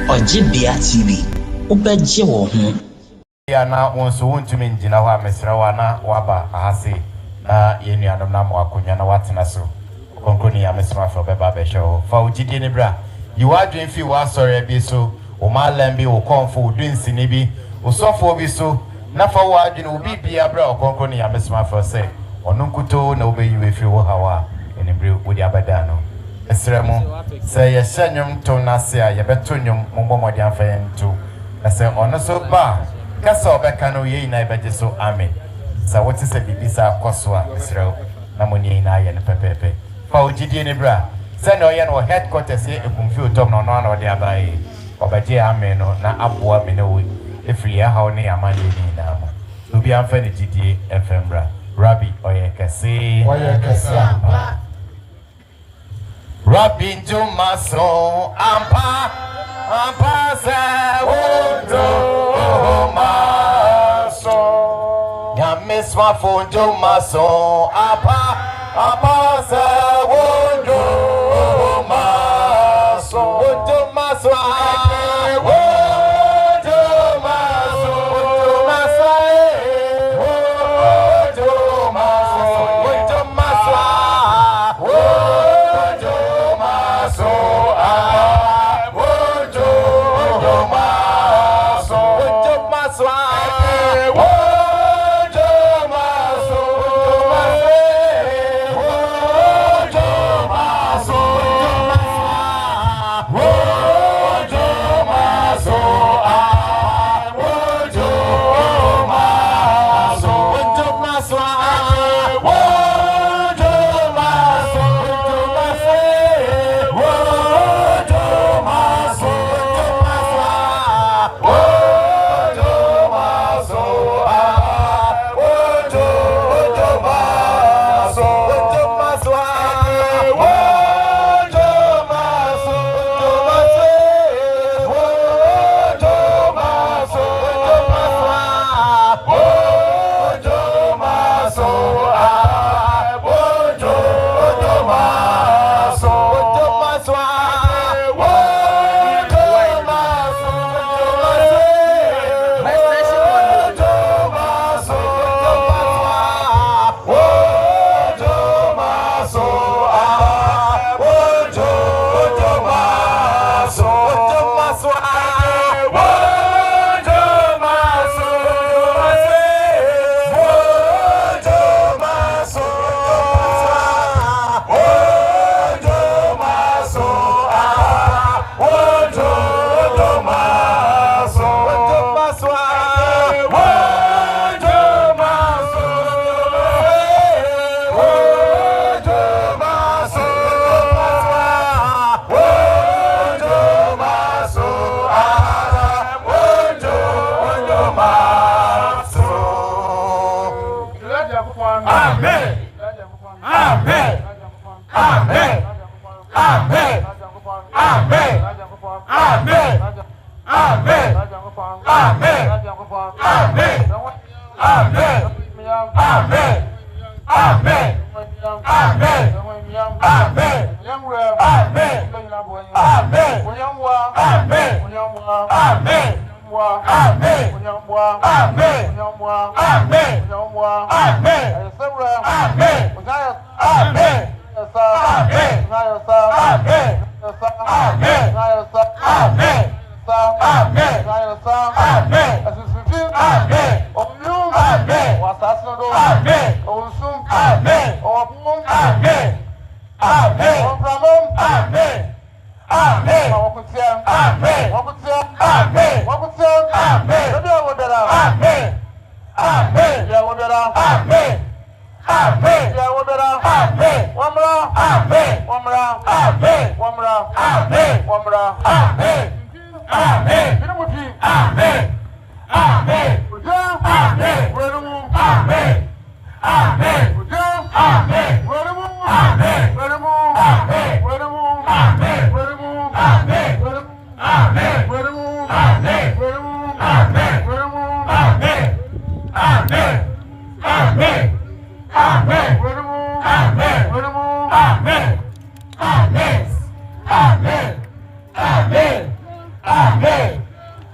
Ojibia TV. Ubeje wo ho. Ya na wonso wontumi ngina ho amesra wa na waba ahase na yenu adom na mo akonya na watena so. Konkoni ya mesma fo beba be show. Fa ojidie ne bra. You are doing fi wa sorry bi so. O ma lembi o konfo o dunsi ni bi. O sofo bi so. Na fa wa adwene obi bia bra o konkoni ya mesma fo say. Onu nkuto na obeyi fi wo hawa. Enibre odi abada no. Esremo say ye hyenyum to na se a ye beto nyum mommodi amfa ntu. Na say ono so ba kasa obeka no ye ina ibeje so amen. Sa woti se bibisa akoso a esreo na moni ina ye ne pepepe. Fa ojidie ne bra. Say no ye no headquarters ye ekumfi otom no no na odi abai. Obaje amen no na aboa me no we. Efri ya hawo ne amane ni na mo. Obi amfa ne jidie FM bra. Rabbi oyekese. Amba. Rabbi Jumaso ampa se wondo maso Yamiswa fondo maso ampa se wondo maso wondo maso Amen.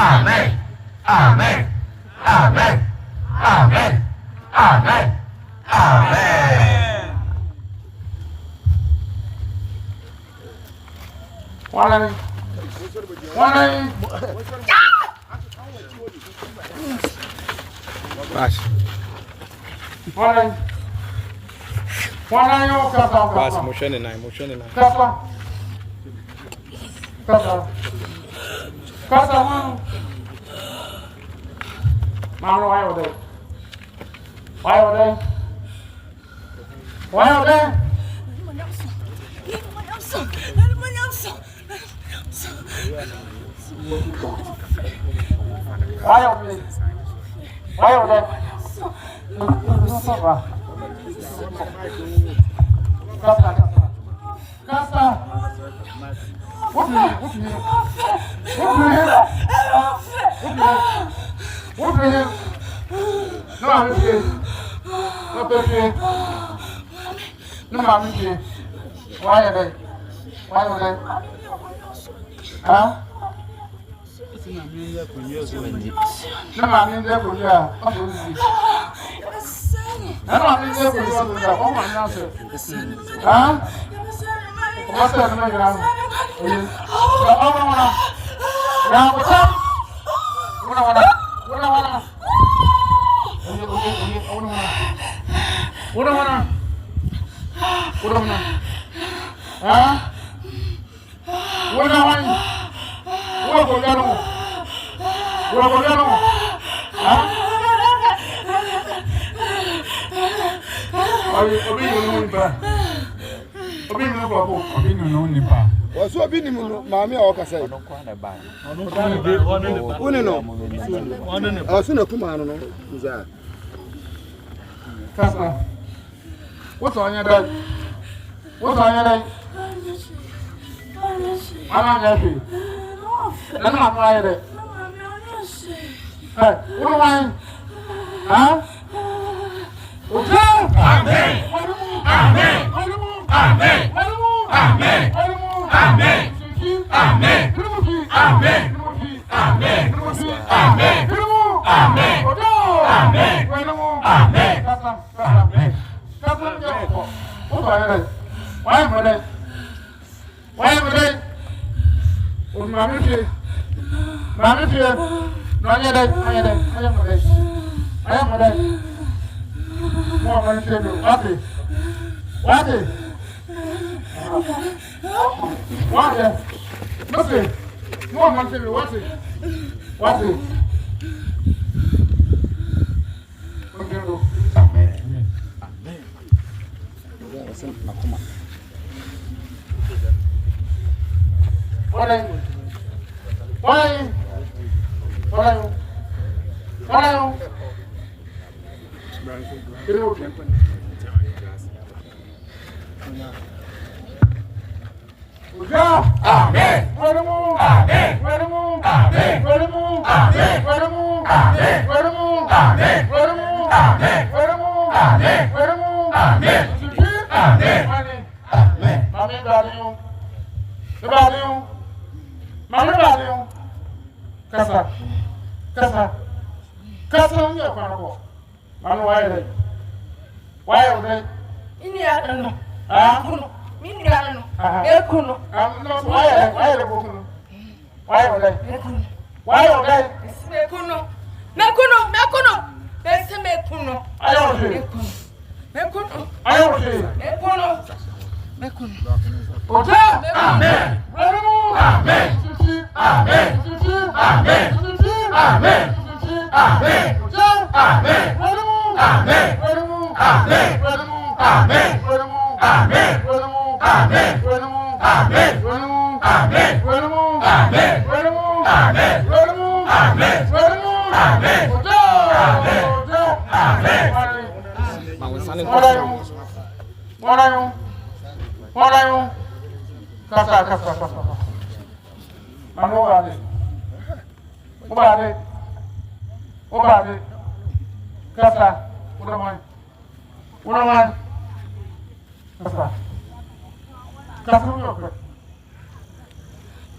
Amen. Amen. Amen. Amen. Amen. Amen. One. Pass. One. Pass. Motion and nine. Kasa. One. Mama, why are they? Why are they? Why are they? Mami awoka say. One no. Aso na kuma no no. Nza. Kasa. What's on your day? Mama happy. Nana mama yere. Hey, what wine? Huh? Amen. Amen. Amen. Amen. Amen. Amen. Amen. Amen. Amen. Amen. Amen. Amen.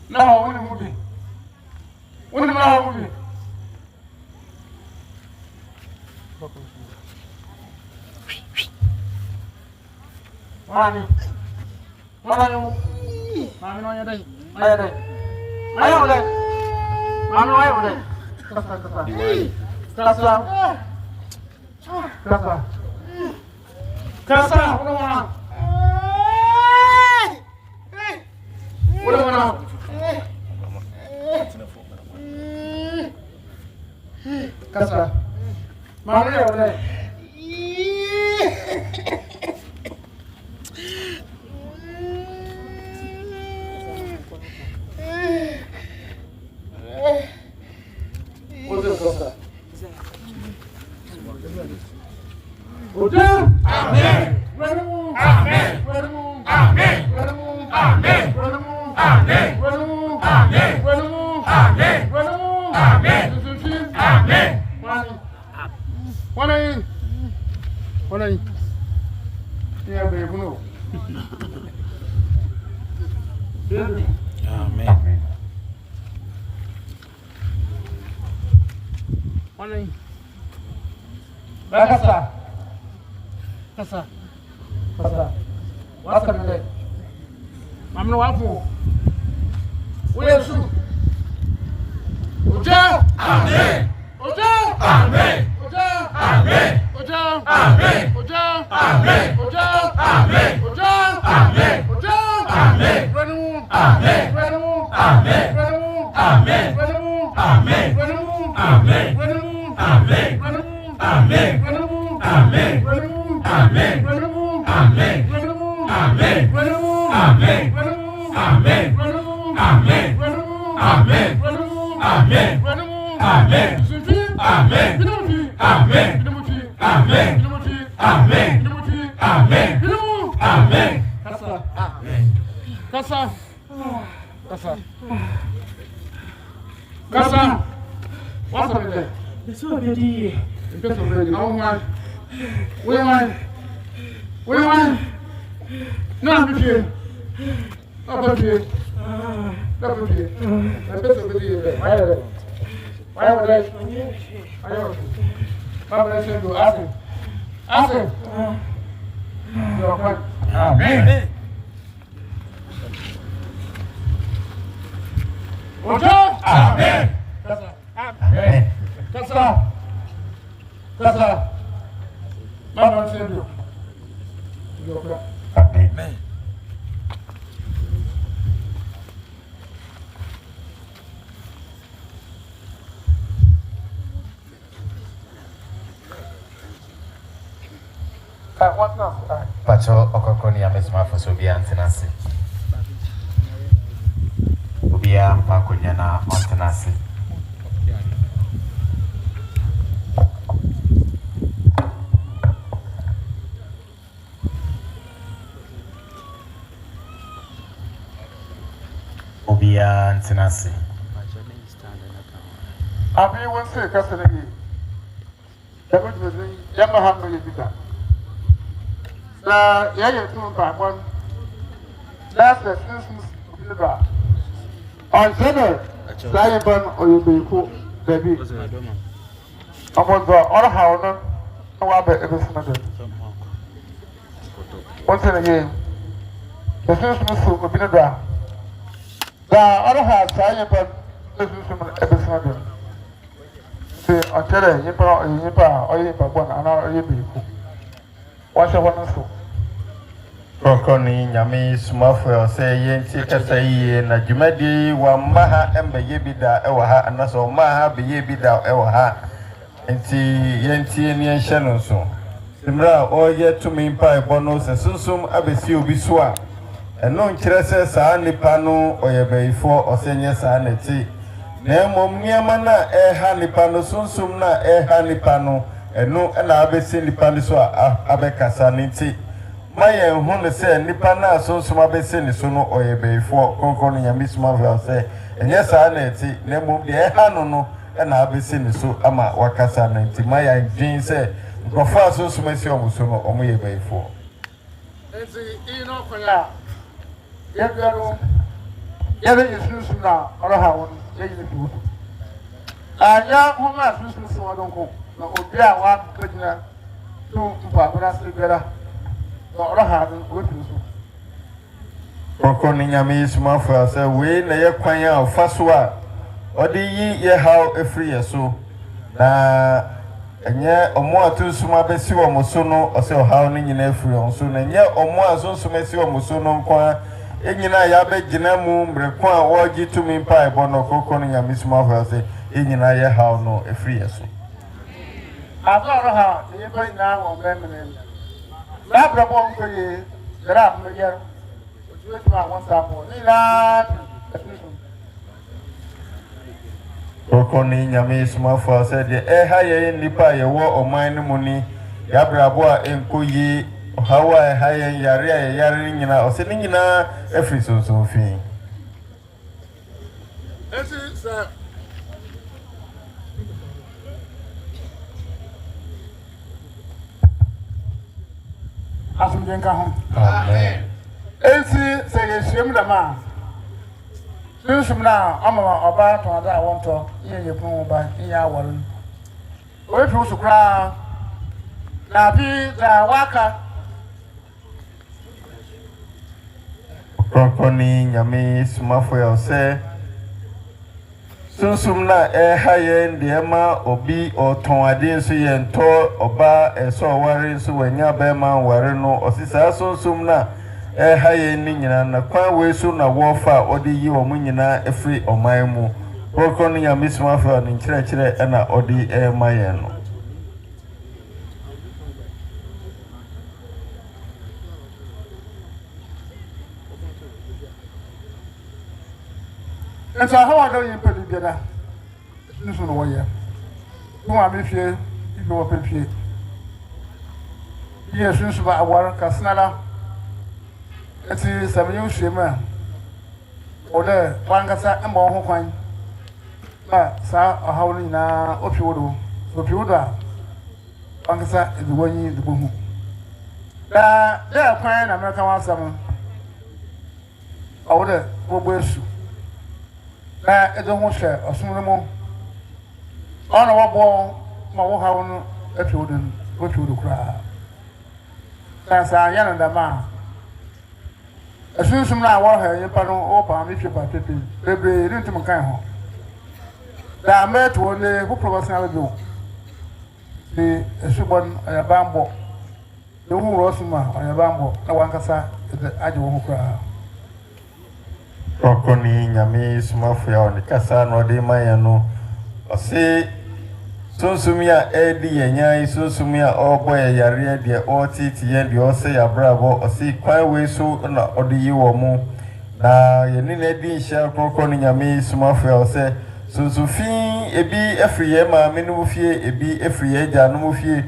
Now, Pacho okokoni amesema fosobia antenasi. Ubia makunya na antenasi. Ubia antenasi. Abi wonse kasanagi. Yamaha no yebita. Na yeye tu mbamon. That's the sense of on Sunday, Lion or you be baby. Among the other house, no one but every Sunday. Once again, the sense of Binadra. The other house, Lion every Sunday. See, on Sunday, Yipa, or Yipa, one another you be. What's the one so? Kokoni nyame sumafo se yenti kasa yi na dwumadi wa maha embe yebida ewa ha anaso maha be yebida ewa ha enti yenti ni enhye no so simra oye tumi mpa ebono se sunsum abesi obi so a eno nkire se saa nipa no oye beifo osenye saa neti na emom niama na eha nipa no sunsum na eha nipa no eno na abesi nipa no so abekasa nti maye hu se nipa na sunsuma bese ni so no oyebeifo konkon nyame suma vel se enye saa na eti na mum de ha no na abese ni so ama wakasa na nti maye dwin se nkofa sunsuma si omuso no omoyebeifo enti ino kola yebero yebe sunsuma ora ha won yeyi ni anya homa susu wadonko na obi a wa kagina to mpabra sibera na ora ha do wetu so Koko ni nyame isuma fa say we na ye kwan a faso a odi yi ye how efri ye so na enye omo atu suma besi wo muso no o say how ni nyina efri on so na enye omo aso suma si wo muso no kwa enyina ya be gina mu mbre kwa wo gi tumi mpa ebo no koko ni nyame isuma fa say enyina ye how no efri ye so agora ha ye ba na wo memene na brabo nko ye gra me yer Koko ni nyame isuma fa say de ha ye nipa ye wo oman no mu ni ya brabo a enko yi hawa ha ye yare a yare nyina o se ni nyina efri so fi esi sa asumjenka ho amen esi se yeshim da ma sunshum na amama oba to da wonto ye pun ba iya awol o fi usukra na bi da waka Koko ni nyame isuma fa ya say sunshum na ha ye ndema obi oton ade nso ye nto oba eso ware nso wanya ba ma ware no osisa sunshum na ha ye ni nyina na kwan we so na wo fa odi yi wo nyina efri oman mu Koko ni nyame isuma fa ni kire na odi ma ye no esa hawa do yin pedi biada nusu no woye mo ma me fie ibi wo pefie ye sunsu ba awar kasnala eti samanyu shema ode wangasa embo ho kwan na sa ahawni na opiwodo so piwoda wangasa ediwanyi dibohu da kwan na America wasam awode gbogbo esu na edo ho hwe osumre mo ona wobo ma wo hawo no epiwodo kura na sa yana da ma esunsum na wo ha yipa no o pa mi hwe pepe bebe ni ntim kan ho da meto le bu professional do de esubon ayabambo de hu rosuma ayabambo na wankasa aje wo kura Koko ni nyame isuma fa ya on kasa no de maya no o se sunsum ya edi yenya sunsum ya obo ya yare de o titi ye de o se ya bravo o se kwan we so na odi yi wo mu na ye ni na di sha koko ni nyame isuma fa o se sunsufin ebi efriye ma menu fie ebi efriye ja no fie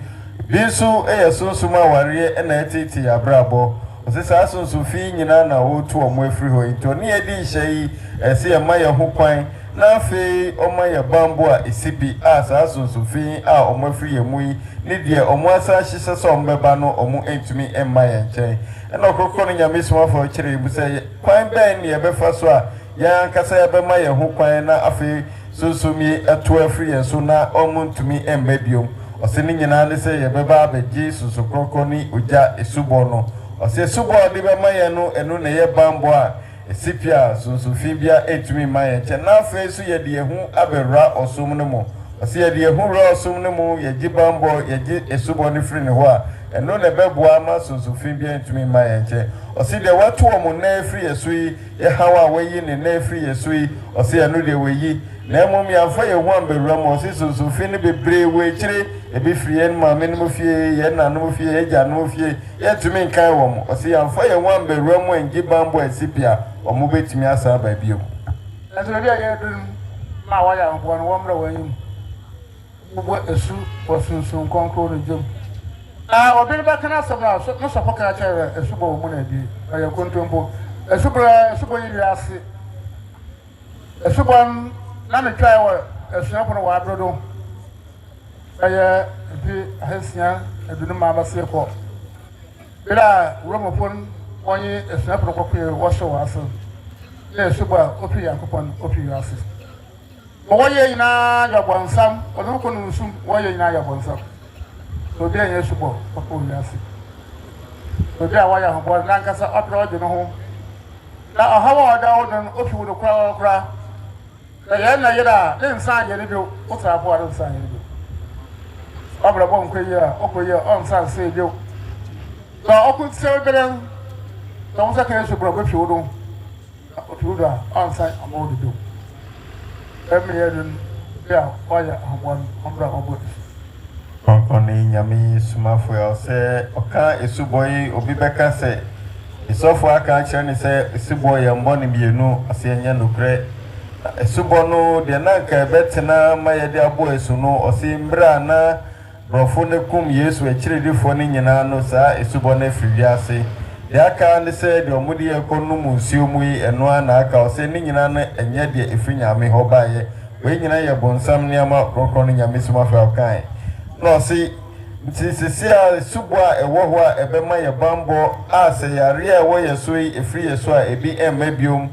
bi so e sunsum aware na etiti ya bravo osisa sunsufin nyina na otu omo efri ho into ni edi hye ese ya maye ho kwan na fe omaye bambo a esibi asa sunsufin a omo efri yemu yi ni de omo asa hyese so ombeba no omo entumi emmaye nchen na okoko no nyame soma fa kire bu se kwan ben ne ebefa so a ya nkasa ya be maye ho kwan na afe sunsumi eto efri yenso na omo ntumi embebiom osini nyina ne se ye beba abeji sunsukroko ni oja esubo no ose subo de be maye no enu ne ye bambo a esipia sunsufin bia etumi maye che na fe so ye de ehu abewra osum ne mo ose ye de ehu ra osum ne mo ye gi bambo ye gi esubo ne firi ne ho a enu ne beboa ma sunsufin bia etumi maye che ose de watu omo na efiri esui ye hawa weyi ne na efiri esui ose enu de weyi na mom ya fa ye ho ambewra mo ose sunsufin ne bebre we kire ebi frie ma menum fie ye na no fie ye ja no fie ye tumi nkan wo mo o se ya fa ye wan bewura mo engi bambo esipia o mo betimi asa ba biom na so bia ye dun ma wa ya nko no wo mra wanyum bo esu bo sunsun konkro no jom obi ba kana sabra so no so poka chere esu bo mo na bi aye kontompo esu bo yiri ase esu bo na me twa wo esu na wa brodo aye bi hasia edunu ma ba se ko ila romopon onye esna prokopie wo so waso na suba opi yakopon opi yasi Oye ina ya bonsam, oluko nusum, oye ina ya bonsam. So dia yesubo, papa uyasi. So dia wa ya hobo na nkasa opro de no ho. Na ahawa oda odon ofi wo kra kra. Na ye na yira, ne nsan ye ne bi o tra bo ado nsan ye ne bi. Abra bo nkwe ya, okoye on san se bi. Na okun se oberen. Na mo sa kan yesubo go fi wo do. Ofi wo do on san amodo do. Konkoni nyami sumafo ya se oka esuboyi obi beka se isofo aka kire ni se esuboyi mboni bienu ase enya nokre esubo no de na ka betena mayede abo esu no ose mbra na brofo ne kum Yesu ekiredifo ni nyina no sa esubo na afiri ase de aka ne se de omudi ekonu musio mu yi eno na aka ose ni nyina na enye de efinyame ho baye we nyina ye bonsam niama konkoni nyami sumafo ya kan no si ntisisia subwa ewo ho a ebema ye bambo ase yare a wo yeso yi efri yeso a ebi emmabiom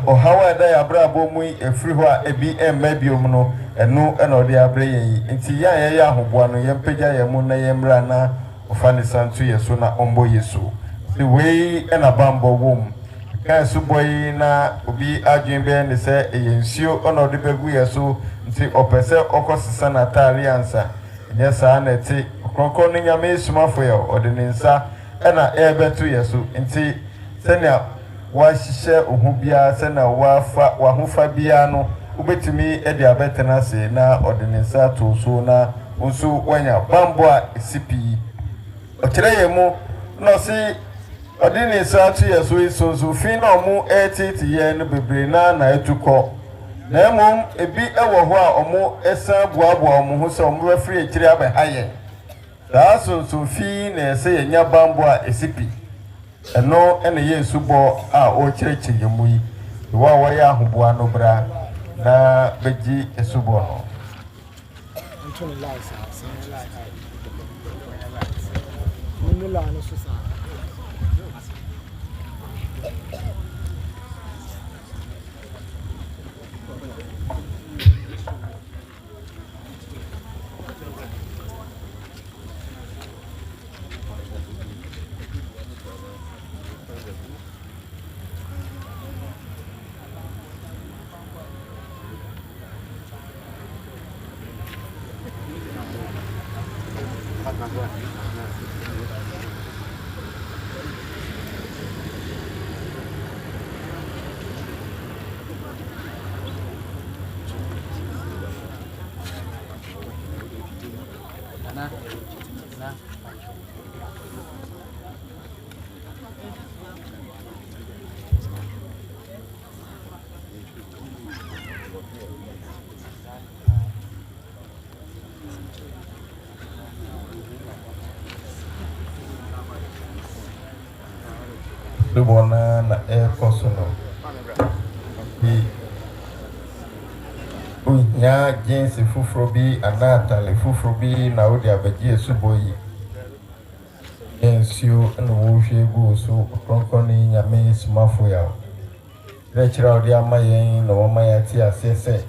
ohawa da ya brabo mu efri ho a ebi emmabiom no eno ena ode abre yi nti ya ye ahoboa no ye mpagya ye mu na ye mra na ofani santu yeso na ombo yeso the way ena bambo wom kan subwa na obi adwen be ne se eyensio ona ode begu yeso nti opese okosesa na tari ansa nyesa na ti konkon nyame sumafo ya odinsa ena ebetu yeso nti senia wa hihye ohubia sena wa hofa bia no ubetimi ede abetena se na odinsa to so na nso wanya bambo a sipi okire yemu no si odinsa to yeso iso fi na omu etiti ye no bebre na etuko na emom ebi ewo ho a omo esa boaboa omo ho se omo refri ekire abehaye da so fi na ese yenya bambo a esipi eno ene Yesu bo a o kirechi yemu yi wa wa ya ahoboa no bra na beji esubo no Lubona na kosono bi unya jinsi fufuro bi anata le fufuro bi na odi abaji esuboyi ensio no wohwe gu so konkoni nyame sumafo ya lekira odi amayen no maya ti asese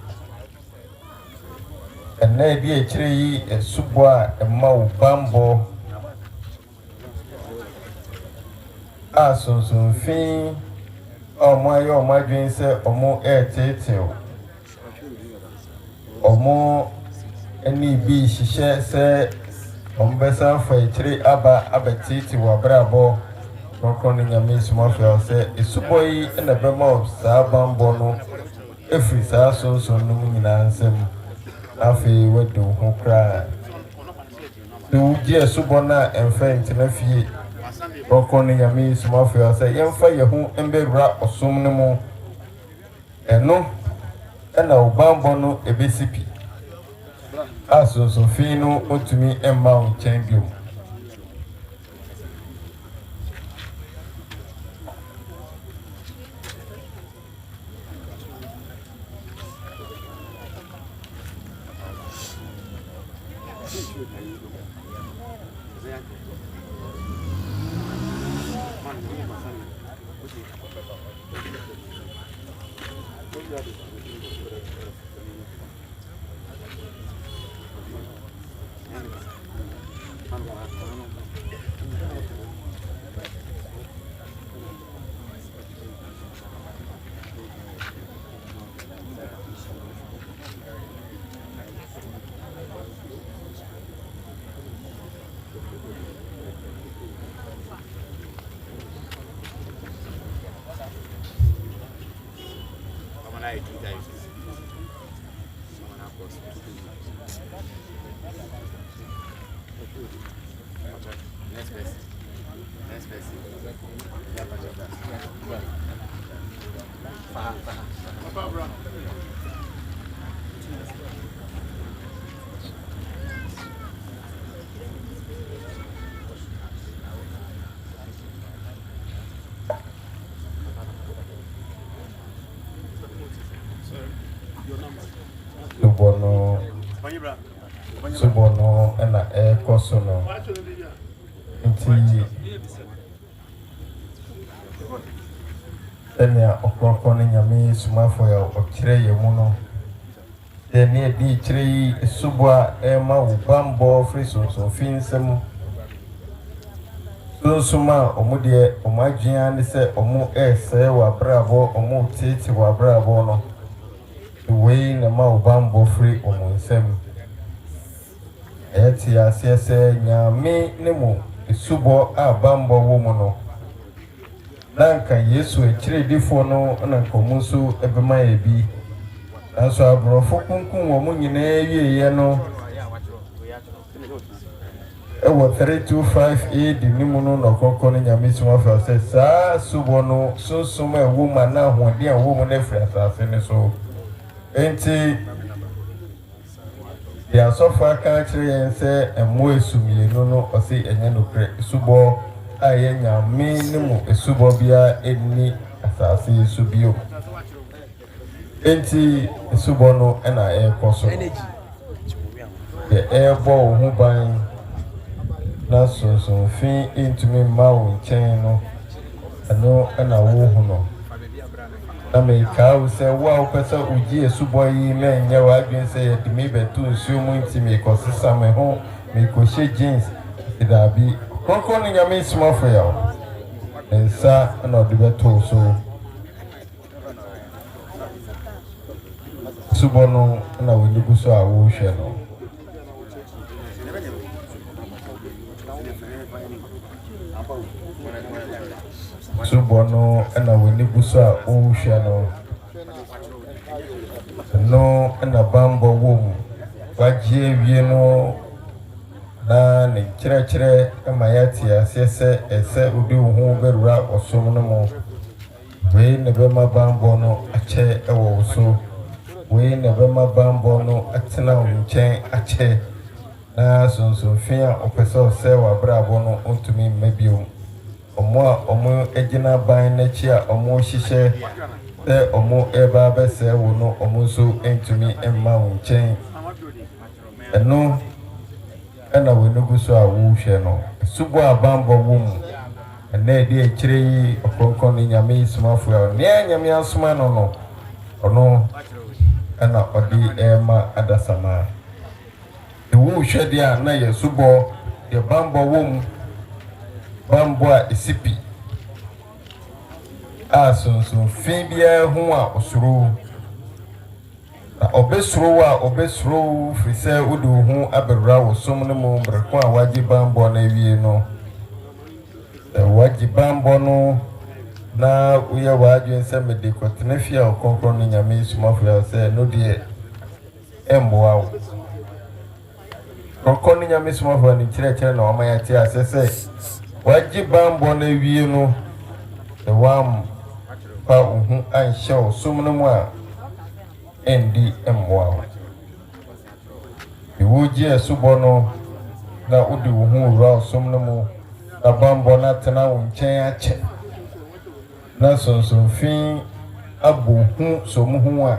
ena edi ekire yi esubo a emma ubambo asonson fin omo ayo omo adwen se omo eteteo omo eni bi hihye se omo besa fa ekire aba abetiti wa brabo konkon nyame sumafo se esuboyi na bema sa bambo no efri sa sonson no nyina nsem afi wedo ho kra do je esubo na emfa ntina fie konkoni nyame sumafo ya se yemfa yehu embewra osum ne mu eno ena obambo no ebesipi aso fi no otumi emma unchen bio Subono and a cosono. Enya okronkron nyame sumafo ya okire yemuno eni di chiri subwa ema ubambo friso finsem suma omudie omadwia ne se omu ese wa brabo omu titi wa brabo no we na ma ubambo free omunsem eti asiese nyame ne mu subo abambo wo mu no nanka Yesu ekiredifo no nanka omunsu ebema ebi nanso abrofo kunkun wo munyina ewieye no ewo 325 di nimu no nokoko no nyame suma fa se saa subo no sunsuma ewo ma na hode a wo mu na fira asase ne so enti ya sofa ka kire yense emo esumie no ose enye no kre subo aye nyame ne mu esubo bia eni asase esubio enti esubo no na ekoso ebo hu ban na so fin intumi mawo nchen no ano na wo hu no na me ka u se wa o pesa uji esubo yi me nya wa adwen se ye dimi betu nsuo mu intimi ko sesa me ho me ko she jeans idabi konko ni nyame smafo ya ensa na odibe to so subono na woni buso a wo hwe no subono na woni buso a wo hwe no na bambo wo wajie wie no na ne kire ma yati asese ese udi hu berura osum no mo we ne be ma bambo no ache ewo so we ne be ma bambo no atena nchen ache na sonso fia opeso se wa brabo no ontumi mebio omo ejina ban na chi a omo hihye se omo eba bese wo no omo so entumi emma nchen eno na we nugu so a wo hwe no subo abambo wo mu na edi ekire yi okonko ni nyame sumafo ya ne nyame asuma no ono na odi ema adasama e wo hwe dia na ye subo de bambo wo mu bambo a isipi asonso fin bia hu a osuru obesro frise udu hu abera wo som ne mo breko a waji bambo na wie no waji bambo no na uye waji nse mede kotene fia okonkro ni nyame sumafo ya se no de emboa wo okonkro ni nyame sumafo ni kire na wama ya ti asese waji bambo na wie no wam pa uhu ansho som ne mo a endi emwa iwuji esubono na udi uhu ra somno mu na bambo na tena wonchen ache na sonso fin abuhu somuhu a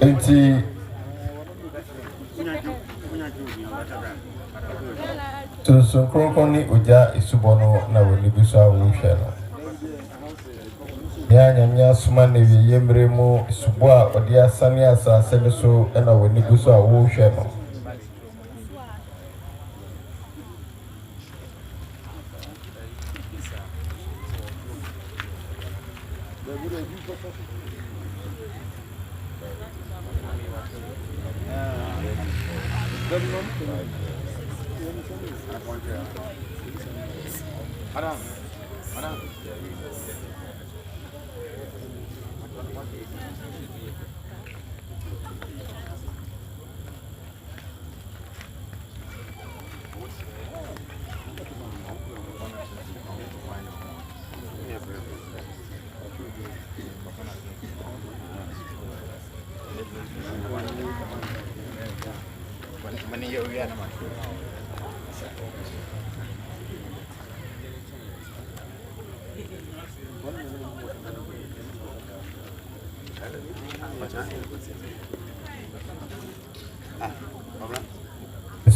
enti sonso kronkron ni oja esubono na woni biso a wo hwe no ya nyamya suma ne wie yemre mu subo a odi asane asase ne so na woni guso a wo hwe no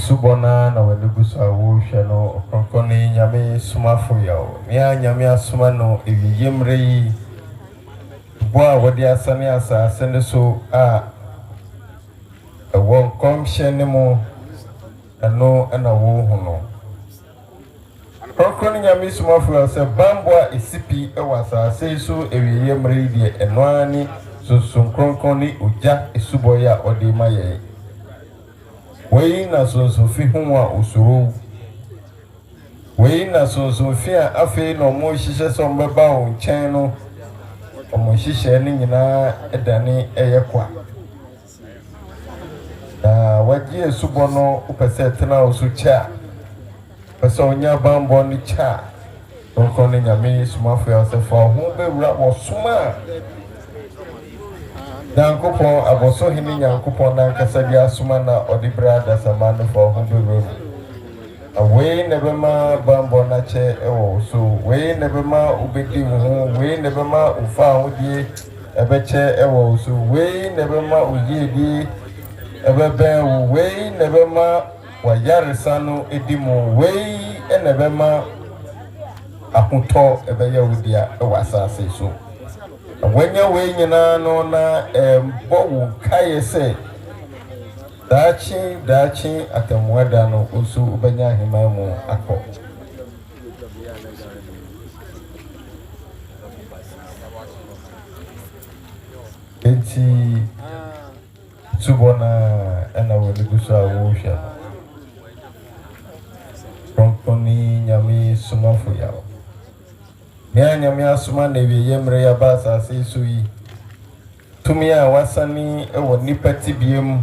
Subona na welugusa wo hwe no konkoni nyame sumafo yawo nia nyame asuma no eviyemre yi bo a wodi asane asase ne so a won komhye ne mo eno na wo hu no konkoni nyame sumafo yawo se bambo a esipi e wasase so eviyemre yi de eno ani so konkoni oja esuboya odi maye wei na sonsofi ho a osoro wei na sonsofi a afi no mo hihye so mbeba wo nchen no omo hihye ni nyina edane eyekwa waji esubo no upese tena osu cha pese onya bambo ni cha onko ni nyame sumafo ya se fa ho bewura wo suma Yankopon aboso hini Yankopon na nkasa bi asuma na odi brada samano for hunduru away nebema bambo na che ewo so we nebema ubedi ho we nebema ufa hodie ebeche ewo so we nebema uyiedi ebebe we nebema wayaresano edimu we enebema ahuto ebeye udia ewasase so wenya we nyina no na bowu kaye se dachi atamwada no osu ubenya himamu akọ enti subona ena wolugusa wosha konkoni nyami sumafu yawo nyame asuma na wiyemre ya basa sesu yi tumi a wasani ewo nipati biem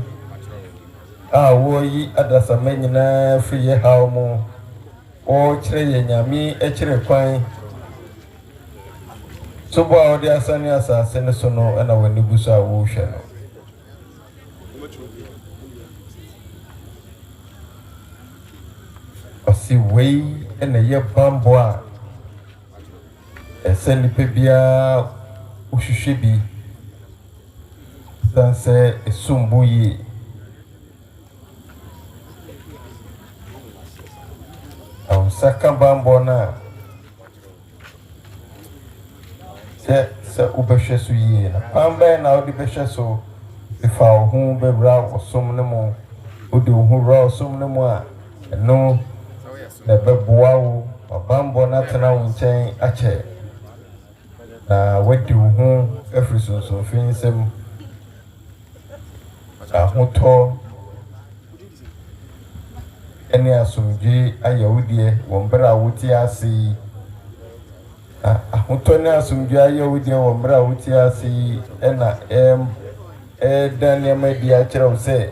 a wo yi adasa manyina friye hawmo o kire ye nyame e kire kwan so bo a odi asani asase ne so no na wani busa wo hwe no osi wei ena ye bambo a eseni pebia ushushibi danse esumbuyi au sakamba mbona se ubeshesu yi na pamba na odi beshesu ifa ohun bebra osum ne mo odi ohun ra osum ne mo a no na beboa wo bambo na tena wo nchen ache na wedi ho efrisonso finsem ahoto eni asumji ayawudie wombra wuti asi ahoto ne asumji ayawudie wombra wuti asi ena daniel media kire se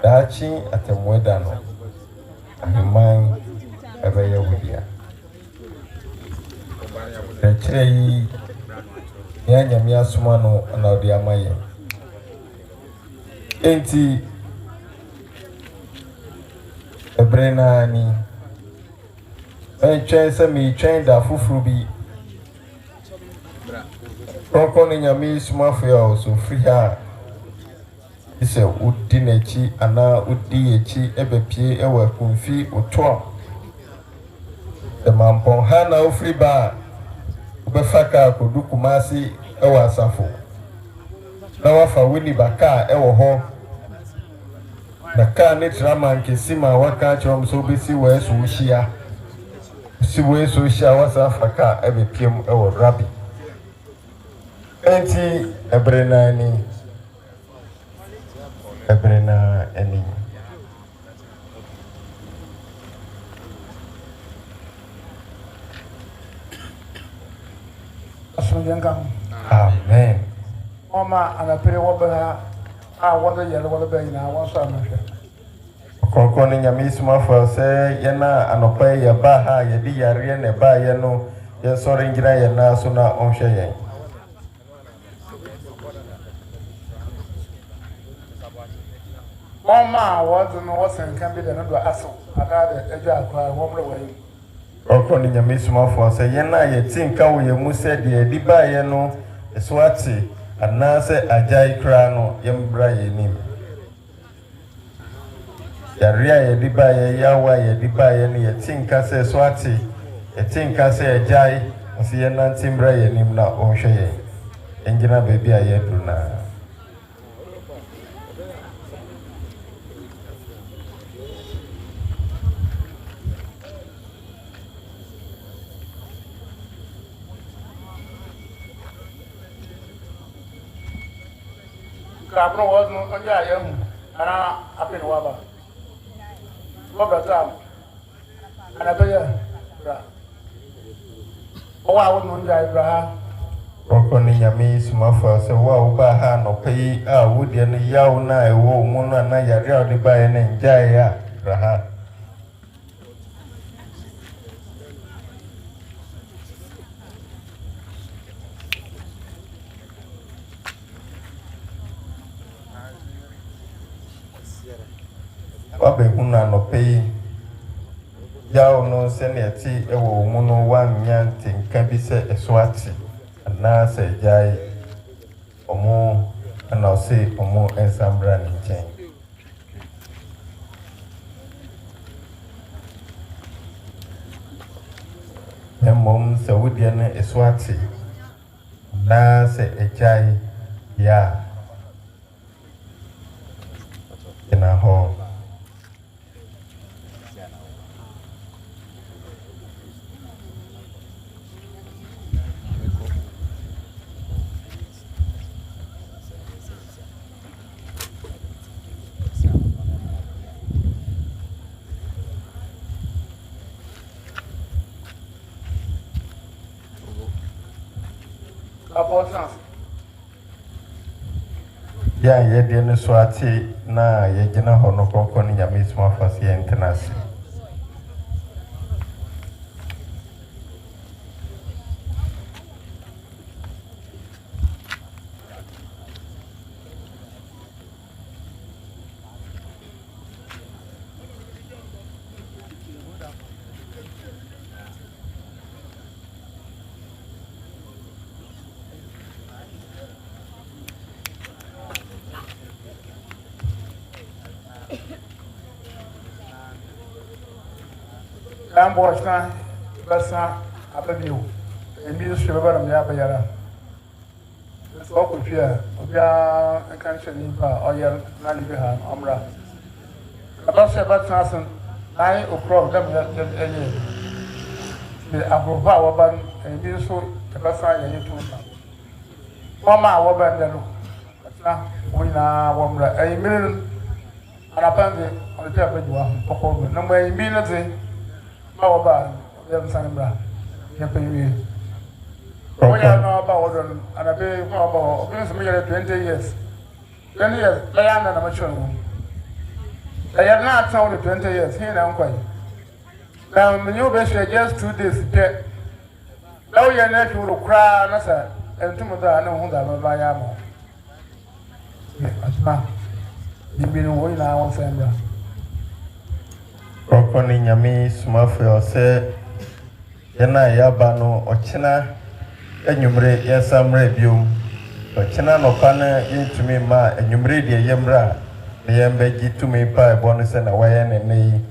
dachi atemweda no ahimai abayawudia kire yi nyanyami asuma no na odi amaye enti ebrena ni twen se mi twen da fufuru bi koko ni nyami suma fia so free ha ise udi nechi ana udi echi ebepie ewa kunfi oto de mampon ha na ofri ba ubefaka kodu kumasi ewa asafo na wafa wini baka ewo ho na ka ne trama nkesima waka chom so besi we so hia si we so hia wasa faka ebepiem ewo rabi enti ebrena eni amen Oma anapere wabana wada yele wada bayina wasa amhwe konko ni nyame isumafo se yana anopa ya ba ha ya di yare ne ba ye no ye sori ngira ye na so na onhwe ye Mama was and can be the number assault. Another edge cry, one away. Okoni nyame sumafo say ye na ye tinka wo ye mu se de adi ba ye no eswati anase ajai kra no ye mbra ye nim ya ria ye di ba ye yawa ye di ba ye ne ye tinka se eswati ye tinka se ajai osi ye na timbra ye nim na onhwe ye engina baby aye duna Capro was no on Yam, and up in Waba. Waba, and I tell you, oh, I wouldn't know Abraham. Okoni nyame sumafo say wa uba ha no pay a wodi ne yaw na ewo mu no na yare a de ba ye ne njai ya Abraham. Wabe huna no pay yaw no se ne ti ewo mu no wan nyante nka bi se eswati na se jai omo na se omo ensambra ni chen mom se wodi na eswati na se ejai ya ina ho ya ye de no so ate na ye gina ho no kokko ni nyame suma fase ye ntenase Ambosta, Bassa, Avenue, and Ministry of Yara. It's all with fear. We are a country in Oyer, Nalibihan, Omra. About Sabat I o'clock them the Abrova Waban and Ministry of Bassa and Yutu. Mama Waban, we now Womra, a million and apparently on the table, no way immediately. How about them, Sandra? You pay me. Oh, yeah, no, about them, and I pay about 20 years. 20 years, they are not mature. They are not only 20 years, here I'm quite. Now, the new best just 2 days. Now, your nephew will cry, and tomorrow I know who that by Amo. Yes, you've been away now, Sandra. Okoni nyame sumafo se yana yaba no ochina enyumre yesamre biom ochina no pana yintumi ma enyumre de yemra yembe gitumi pa ebonu se na waye ne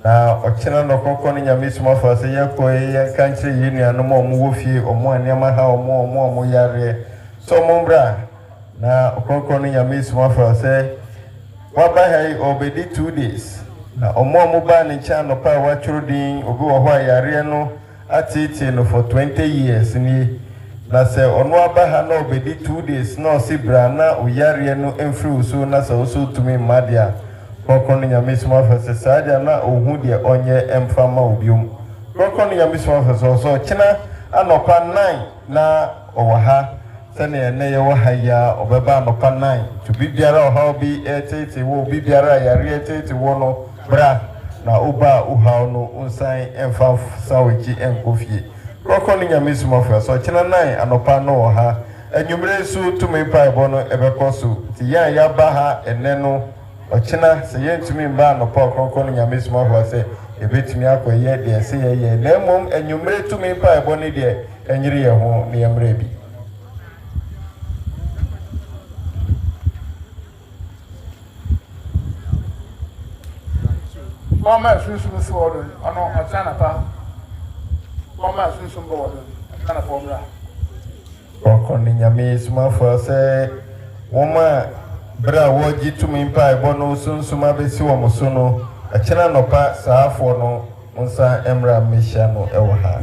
na ochina no kokoni nyame sumafo se yekoye yankanche yinu anomo omuwofie omo aniama ha omo yare so mombra na kokoni nyame sumafo se waba hai obedi 2 days na omo ba ni cha no pa wa churudin obi wo ho ayare no atiti no for 20 years ni na se ono aba ha na obedi 2 days na osibra na oyare no emfiri usu na se usu tumi madia kokon nyame suma fese sadia na ohu de onye emfama obium kokon nyame suma fese so kina anopa 9 na owaha sene ne ye wo haya obeba anopa 9 to bibiara oha obi etiti wo bibiara yare etiti wo no bra na uba uha no unsan emfa saweji enkofie kokoni nyame sumafo so kina 9 anopa no ha enyumre su tumi pa ebo no ebekoso ti ya ba ha ene no ɔkyena sɛ yɛntumi mba no pa kronkron nyame soma hɔ sɛ ebetumi akɔyɛ deɛ sɛ yɛyɛ na mmom anwummere tumi pa ɛbɔ ne deɛ ɛnyere yɛ ho ne yɛmmerɛ bi Mama sunsun so order ano atana pa Mama sunsun bo order atana formula kronkron nyame soma hɔ sɛ wɔma bra wɔgye tumi pa ɛbɔ no sunsuma bɛsi wɔ mo so no akyena nɔpa saafoɔ no nsa emra mehyia no ɛwɔ ha